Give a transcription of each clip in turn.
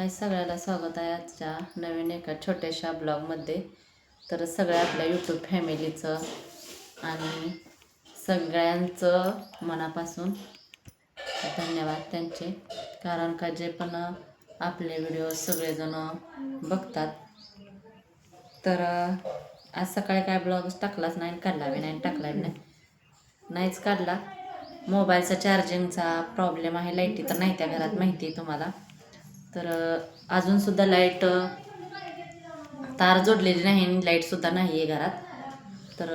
हाय सगळ्याला स्वागत आहे आजच्या नवीन एका छोट्याशा ब्लॉगमध्ये. तर सगळ्या आपल्या यूट्यूब फॅमिलीचं आणि सगळ्यांचं मनापासून धन्यवाद त्यांचे, कारण का जे पण आपले व्हिडिओ सगळेजण बघतात. तर आज सकाळी काय ब्लॉगच टाकलाच नाही, काढला बी नाही, टाकला बी नाहीच काढला. मोबाईलचा चार्जिंगचा प्रॉब्लेम आहे, लाईटी तर नाही त्या घरात, माहिती आहे तुम्हाला. तर अजूनसुद्धा लाईट तार जोडलेली नाही आणि लाईटसुद्धा नाही आहे घरात. तर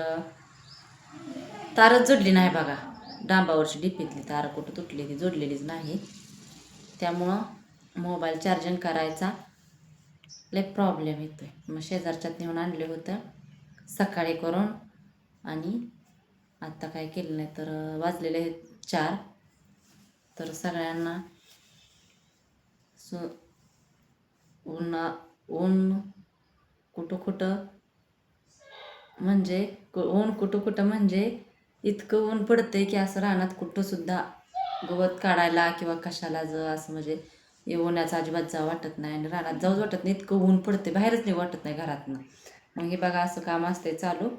तारच जोडली नाही बघा, डांबावरची डिपीतली तार कुठं तुटली, ती जोडलेलीच नाही. त्यामुळं मोबाईल चार्जिंग करायचा लय प्रॉब्लेम येतोय. मग शेजारच्यात नेऊन आणले होतं सकाळी करून, आणि आत्ता काय केलं नाही. तर वाजलेले आहेत 4. तर सगळ्यांना ऊन कुठं कुठं म्हणजे इतकं ऊन पडतंय की असं रानात कुठंसुद्धा गवत काढायला किंवा कशाला असं म्हणजे उन्हाचं अजिबात जावं वाटत नाही, आणि रानात जाऊच वाटत नाही, इतकं ऊन पडते, बाहेरच नाही वाटत नाही घरातनं. मग हे बघा असं काम असते चालू,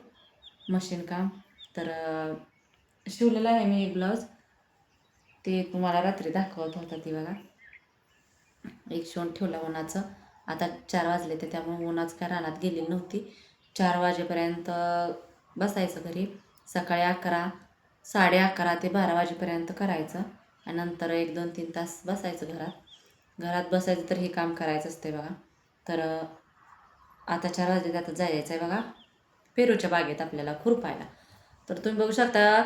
मशीन काम. तर शिवलेलं आहे मी एक ब्लाऊज, ते तुम्हाला रात्री दाखवत होता. ती बघा एक शिवून ठेवला उन्हाचं. आता 4 वाजले, तर त्यामुळे उन्हाच काय रानात गेलेली नव्हती. 4 वाजेपर्यंत बसायचं घरी. सकाळी 11, 11:30 ते 12 वाजेपर्यंत करायचं, आणि नंतर 1-2-3 तास बसायचं घरात बसायचं. तर हे काम करायचं असते बघा. तर आता 4 वाजले, आता जायचं आहे बघा पेरूच्या बागेत आपल्याला खुरपायला. तर तुम्ही बघू शकता,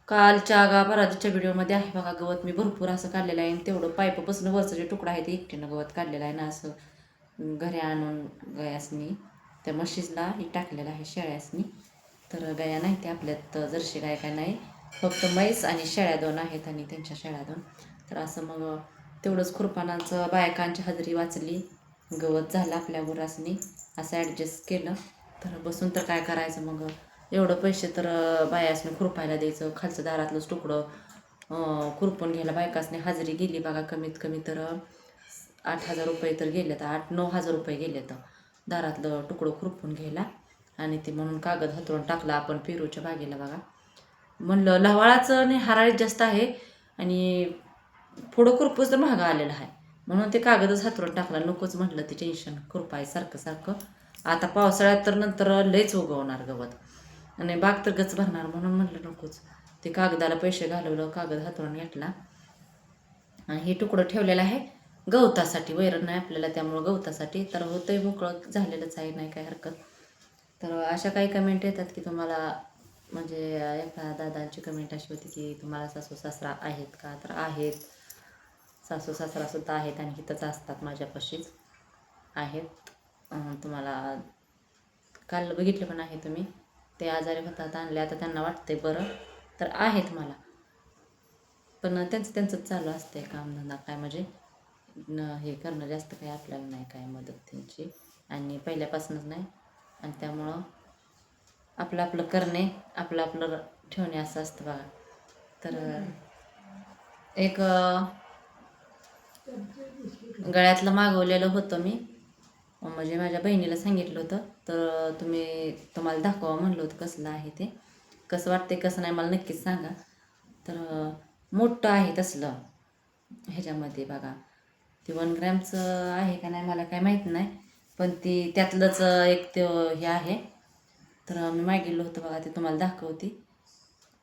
कालच्या पराजच्या व्हिडिओमध्ये आहे बघा गवत मी भरपूर असं काढलेलं आहे. तेवढं पाईपापासून वरचं जे तुकडा आहे ते एकटीनं गवत काढलेलं आहे ना, असं घरी आणून गयासनी त्या म्हशीला ही टाकलेलं आहे, शेळ्यासनी. तर गाया नाही ते आपल्यात जर्शी गाय काय नाही, फक्त म्हैस आणि शेळ्या 2 आहेत, आणि त्यांच्या शेळ्या 2. तर असं मग तेवढंच खुरपानाचं बायकांची हजेरी वाचली, गवत झालं आपल्या गुरासनी, असं ॲडजस्ट केलं. तर बसून तर काय करायचं, मग एवढं पैसे तर बायासनी खुरपायला द्यायचं, खालचं दारातलंच तुकडं खुरपून घ्यायला बायकासनी हजेरी गेली बघा कमीत कमी तर 8,000 रुपये तर गेले, तर 8-9,000 रुपये गेले तर दारातलं तुकडं खुरपून घ्यायला. आणि ते म्हणून कागद हातरून टाकला आपण पेरूच्या बागेला बघा. म्हणलं लवाळाचं आणि हराळीत जास्त आहे, आणि पुढं खुरपूच तर महागा आलेला आहे, म्हणून ते कागदच हातरून टाकला. नकोच म्हटलं ते टेन्शन खुरपाय सारखं. आता पावसाळ्यात तर नंतर लयच उगवणार गवत, आणि बाग तर गच भरणार, म्हणून म्हटलं नकोच. ते कागदाला पैसे घालवलं, कागद हातरून घेतला. आणि हे तुकडं ठेवलेलं आहे गवतासाठी, वैरण नाही आपल्याला, त्यामुळं गवतासाठी. तर होतंय मोकळं झालेलंच आहे, नाही काय हरकत. तर अशा काही कमेंट येतात की तुम्हाला, म्हणजे एका दादांची कमेंट अशी होती की तुम्हाला सासू सासरा आहेत का. तर आहेत, सासू सासरासुद्धा आहेत, आणि इथंच असतात माझ्यापाशीच आहेत. तुम्हाला काल बघितलं पण आहे तुम्ही, ते आजारी होतात, आणले, आता त्यांना वाटतंय बरं. तर आहेत मला, पण त्यांचं चालू असते कामधंदा, काय म्हणजे हे करणं जास्त काही आपल्याला नाही काय मदत त्यांची, आणि पहिल्यापासूनच नाही. आणि त्यामुळं आपलं करणे, आपलं ठेवणे असं असतं बघा. तर एक गळ्यातलं मागवलेलं होतं मी, म्हणजे माझ्या बहिणीला सांगितलं होतं. तर तुम्हाला दाखवा म्हणलं होतं कसलं आहे ते, कसं वाटते कसं नाही मला नक्कीच सांगा. तर मोठं आहे तसलं, ह्याच्यामध्ये बघा ते 1 ग्रॅमचं आहे का नाही मला काय माहीत नाही, पण ती त्यातलंच एक ते हे आहे. तर मी मागितलं होतं बघा, ते तुम्हाला दाखवते.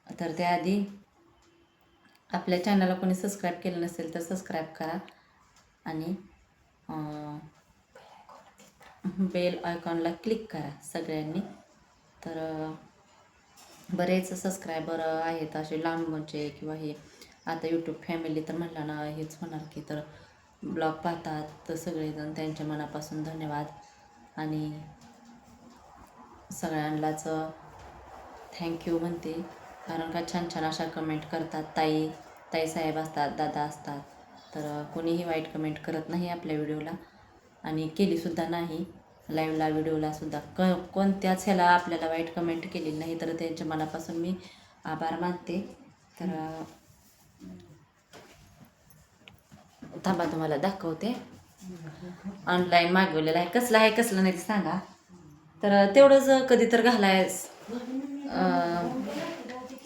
तर त्याआधी आपल्या चॅनलला कोणी सबस्क्राईब केलं नसेल तर सबस्क्राईब करा, आणि बेल आयकॉनला क्लिक करा सगळ्यांनी. तर बरेच सबस्क्रायबर आहेत असे लांबचे, किंवा हे आता यूट्यूब फॅमिली तर म्हणलं ना हेच होणार की, तर ब्लॉग पाहतात तर सगळेजण, त्यांच्या मनापासून धन्यवाद. आणि सगळ्यांनाच थँक्यू म्हणते, कारण का छान छान अशा कमेंट करतात. ताई साहेब असतात, दादा असतात, तर कोणीही वाईट कमेंट करत नाही आपल्या व्हिडिओला, आणि केलीसुद्धा नाही. लाईव्हला व्हिडिओलासुद्धा कोणत्याच ह्याला आपल्याला वाईट कमेंट केलेली नाही, तर त्यांच्या मनापासून मी आभार मानते. तर थांबा तुम्हाला दाखवते. ऑनलाईन मागवलेला आहे. कसलं आहे कसलं नाही ते सांगा. तर तेवढंच कधी तर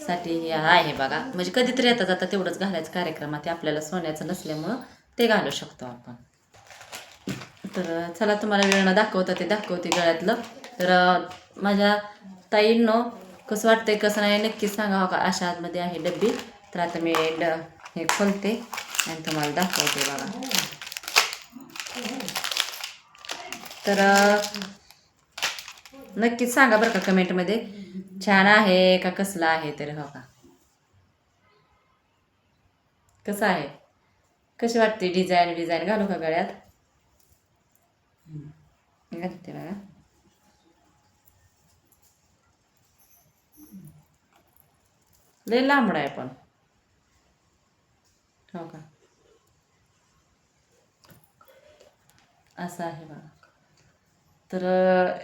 साठी हे आहे बघा. म्हणजे कधीतरी येतात आता तेवढंच घालायचं कार्यक्रमात. ते आपल्याला सोन्याचं नसल्यामुळं ते घालू शकतो आपण. तर चला तुम्हाला वेळ न दाखवता ते दाखवते गळ्यातलं. तर माझ्या ताईंनो कसं वाटतंय कसं नाही नक्कीच सांगा. का अशा आतमध्ये आहे डब्बी. तर आता मी हे खोलते आणि तुम्हाला दाखवते बघा. तर नक्कीच सांगा बरं का कमेंटमध्ये छान आहे का कसलं आहे. तर हो का कसं आहे, कशी वाटते डिझाईन घालू का गळ्यात. घालते बघा. लय लांबडा आहे पण हो का असं आहे बघा. तर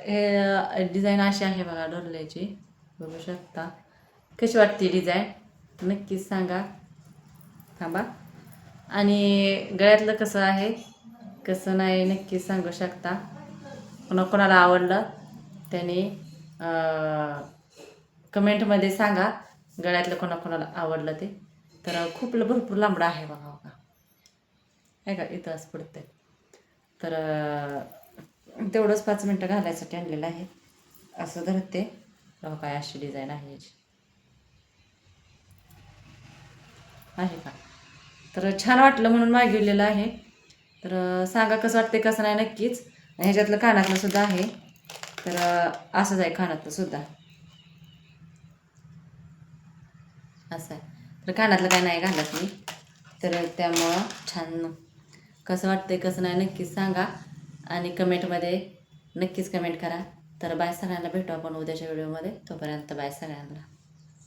हे डिझाईन अशी आहे बघा डोरल्याची. बघू शकता कशी वाटते डिझाईन नक्कीच सांगा. थांबा. आणि गळ्यातलं कसं आहे कसं नाही नक्कीच सांगू शकता. कोणाला आवडलं त्याने कमेंटमध्ये सांगा. गळ्यातलं कोणाला आवडलं ते. तर खूप भरपूर लांबडं आहे बघा बघा. आहे का इथं असं पडतंय. तर तेवढंच 5 मिनटं घालायसाठी आणलेलं आहे. असं धरते बघा. काय अशी डिझाईन आहे याची. आहे का. तर छान वाटलं म्हणून मागवलेलं आहे. तर सांगा कसं वाटते कसं नाही नक्कीच. ह्याच्यातलं कानातलं सुद्धा आहे. तर असंच आहे कानातलं सुद्धा असं आहे. तर कानातलं काय नाही घालत मी. तर त्यामुळं छान कसं वाटतंय कसं नाही नक्कीच सांगा. आणि कमेंटमध्ये नक्कीच कमेंट करा. तर बाय सगळ्यांना भेटू आपण उद्याच्या व्हिडिओमध्ये. तोपर्यंत बाय सगळ्यांना.